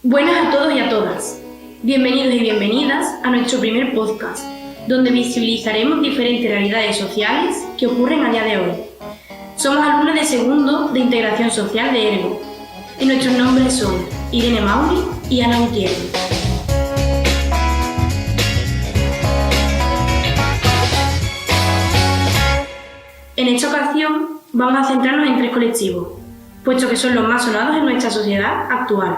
Buenas a todos y a todas. Bienvenidos y bienvenidas a nuestro primer podcast, donde visibilizaremos diferentes realidades sociales que ocurren a día de hoy. Somos alumnos de segundo de Integración Social de ERGO y nuestros nombres son Irene Mauri y Ana Gutiérrez. En esta ocasión vamos a centrarnos en tres colectivos, puesto que son los más sonados en nuestra sociedad actual.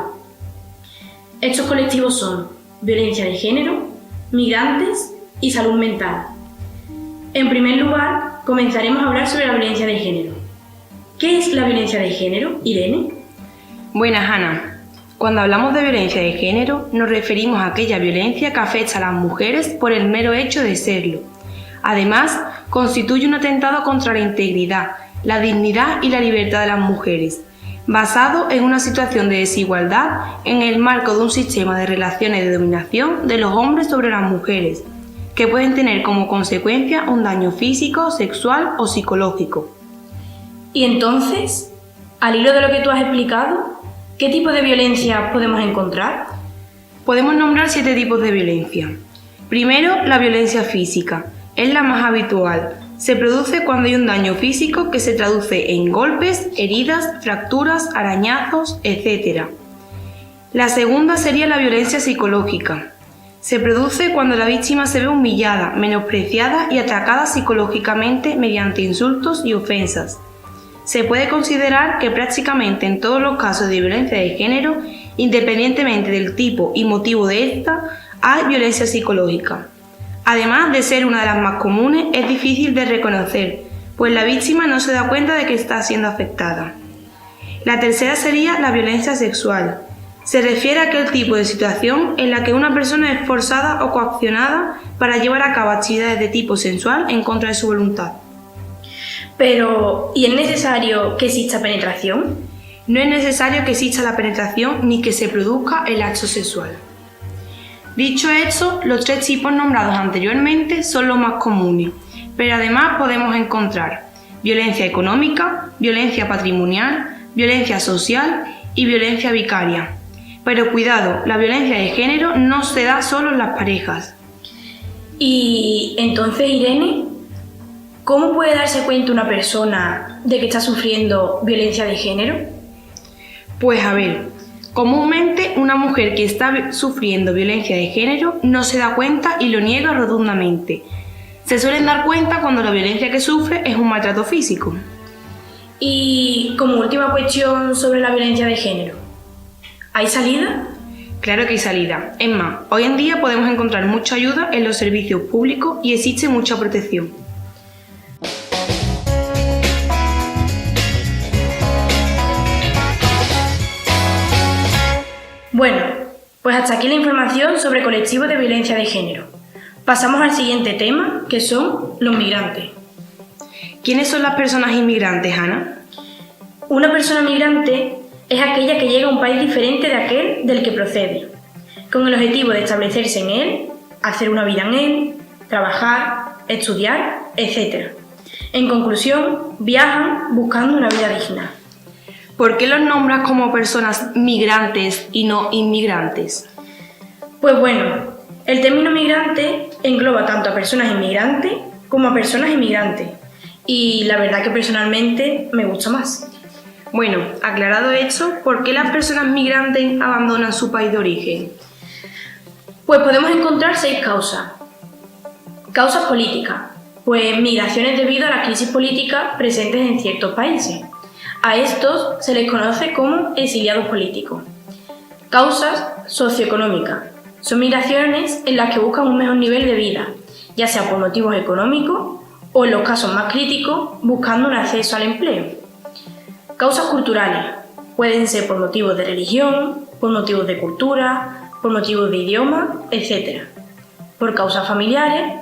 Estos colectivos son violencia de género, migrantes y salud mental. En primer lugar, comenzaremos a hablar sobre la violencia de género. ¿Qué es la violencia de género, Irene? Buenas, Ana. Cuando hablamos de violencia de género, nos referimos a aquella violencia que afecta a las mujeres por el mero hecho de serlo. Además, constituye un atentado contra la integridad, la dignidad y la libertad de las mujeres, basado en una situación de desigualdad en el marco de un sistema de relaciones de dominación de los hombres sobre las mujeres, que pueden tener como consecuencia un daño físico, sexual o psicológico. Y entonces, al hilo de lo que tú has explicado, ¿qué tipo de violencia podemos encontrar? Podemos nombrar 7 tipos de violencia. Primero, la violencia física. Es la más habitual. Se produce cuando hay un daño físico que se traduce en golpes, heridas, fracturas, arañazos, etc. La segunda sería la violencia psicológica. Se produce cuando la víctima se ve humillada, menospreciada y atacada psicológicamente mediante insultos y ofensas. Se puede considerar que prácticamente en todos los casos de violencia de género, independientemente del tipo y motivo de esta, hay violencia psicológica. Además de ser una de las más comunes, es difícil de reconocer, pues la víctima no se da cuenta de que está siendo afectada. La tercera sería la violencia sexual. Se refiere a aquel tipo de situación en la que una persona es forzada o coaccionada para llevar a cabo actividades de tipo sensual en contra de su voluntad. Pero, ¿y es necesario que exista penetración? No es necesario que exista la penetración ni que se produzca el acto sexual. Dicho esto, los 3 tipos nombrados anteriormente son los más comunes, pero además podemos encontrar violencia económica, violencia patrimonial, violencia social y violencia vicaria. Pero cuidado, la violencia de género no se da solo en las parejas. Y entonces, Irene, ¿cómo puede darse cuenta una persona de que está sufriendo violencia de género? Pues a ver, comúnmente una mujer que está sufriendo violencia de género no se da cuenta y lo niega rotundamente. Se suelen dar cuenta cuando la violencia que sufre es un maltrato físico. Y como última cuestión sobre la violencia de género, ¿hay salida? Claro que hay salida. Es más, hoy en día podemos encontrar mucha ayuda en los servicios públicos y existe mucha protección. Bueno, pues hasta aquí la información sobre colectivos de violencia de género. Pasamos al siguiente tema, que son los migrantes. ¿Quiénes son las personas inmigrantes, Ana? Una persona migrante es aquella que llega a un país diferente de aquel del que procede, con el objetivo de establecerse en él, hacer una vida en él, trabajar, estudiar, etc. En conclusión, viajan buscando una vida digna. ¿Por qué los nombras como personas migrantes y no inmigrantes? Pues bueno, el término migrante engloba tanto a personas inmigrantes como a personas inmigrantes, y la verdad que personalmente me gusta más. Bueno, aclarado esto, ¿por qué las personas migrantes abandonan su país de origen? Pues podemos encontrar 6 causas. Causas políticas, pues migraciones debido a las crisis políticas presentes en ciertos países. A estos se les conoce como exiliados políticos. Causas socioeconómicas. Son migraciones en las que buscan un mejor nivel de vida, ya sea por motivos económicos o, en los casos más críticos, buscando un acceso al empleo. Causas culturales. Pueden ser por motivos de religión, por motivos de cultura, por motivos de idioma, etc. Por causas familiares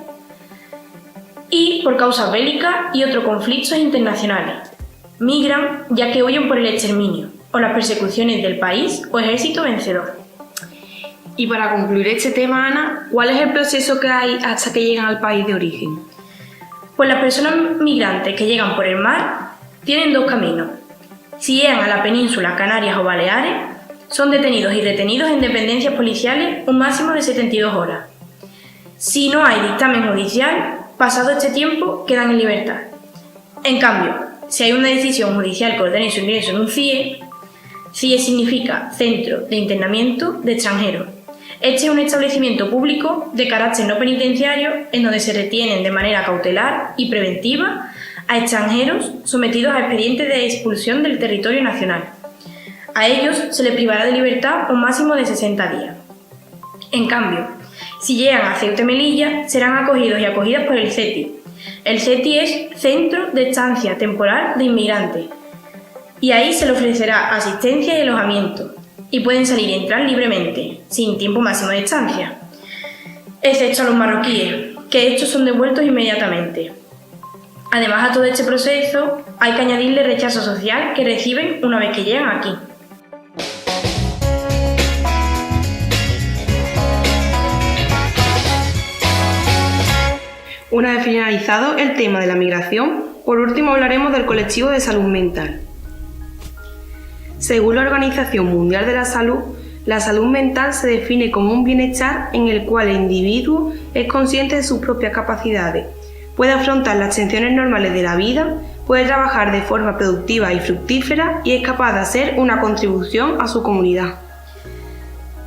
y por causas bélicas y otros conflictos internacionales. Migran ya que huyen por el exterminio o las persecuciones del país o ejército vencedor. Y para concluir este tema, Ana, ¿cuál es el proceso que hay hasta que llegan al país de origen? Pues las personas migrantes que llegan por el mar tienen 2 caminos. Si llegan a la península, Canarias o Baleares, son detenidos y retenidos en dependencias policiales un máximo de 72 horas. Si no hay dictamen judicial, pasado este tiempo quedan en libertad. En cambio, si hay una decisión judicial que ordene su ingreso en un CIE, CIE significa Centro de Internamiento de Extranjeros. Este es un establecimiento público de carácter no penitenciario en donde se retienen de manera cautelar y preventiva a extranjeros sometidos a expedientes de expulsión del territorio nacional. A ellos se les privará de libertad un máximo de 60 días. En cambio, si llegan a Ceuta y Melilla, serán acogidos y acogidas por el CETI. El CETI es Centro de Estancia Temporal de Inmigrantes, y ahí se les ofrecerá asistencia y alojamiento, y pueden salir y entrar libremente, sin tiempo máximo de estancia, excepto a los marroquíes, que estos son devueltos inmediatamente. Además, a todo este proceso hay que añadirle el rechazo social que reciben una vez que llegan aquí. Una vez finalizado el tema de la migración, por último hablaremos del colectivo de salud mental. Según la Organización Mundial de la salud mental se define como un bienestar en el cual el individuo es consciente de sus propias capacidades, puede afrontar las tensiones normales de la vida, puede trabajar de forma productiva y fructífera y es capaz de hacer una contribución a su comunidad.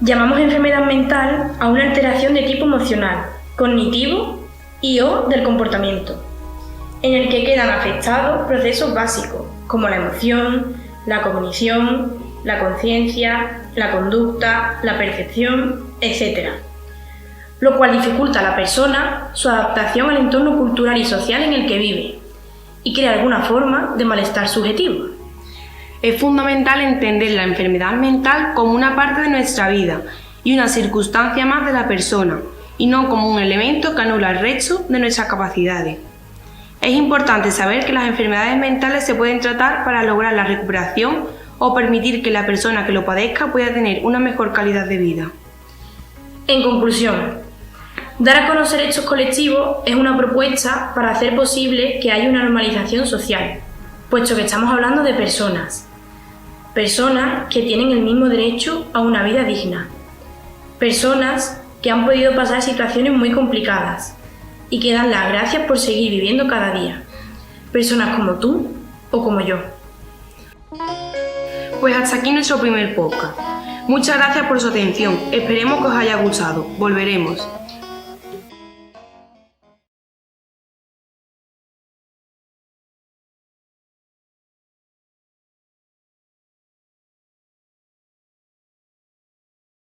Llamamos enfermedad mental a una alteración de tipo emocional, cognitivo y/o del comportamiento, en el que quedan afectados procesos básicos como la emoción, la cognición, la conciencia, la conducta, la percepción, etc., lo cual dificulta a la persona su adaptación al entorno cultural y social en el que vive y crea alguna forma de malestar subjetivo. Es fundamental entender la enfermedad mental como una parte de nuestra vida y una circunstancia más de la persona, y no como un elemento que anula el resto de nuestras capacidades. Es importante saber que las enfermedades mentales se pueden tratar para lograr la recuperación o permitir que la persona que lo padezca pueda tener una mejor calidad de vida. En conclusión, dar a conocer estos colectivos es una propuesta para hacer posible que haya una normalización social, puesto que estamos hablando de personas que tienen el mismo derecho a una vida digna, personas que han podido pasar situaciones muy complicadas y que dan las gracias por seguir viviendo cada día. Personas como tú o como yo. Pues hasta aquí nuestro primer podcast. Muchas gracias por su atención. Esperemos que os haya gustado. Volveremos.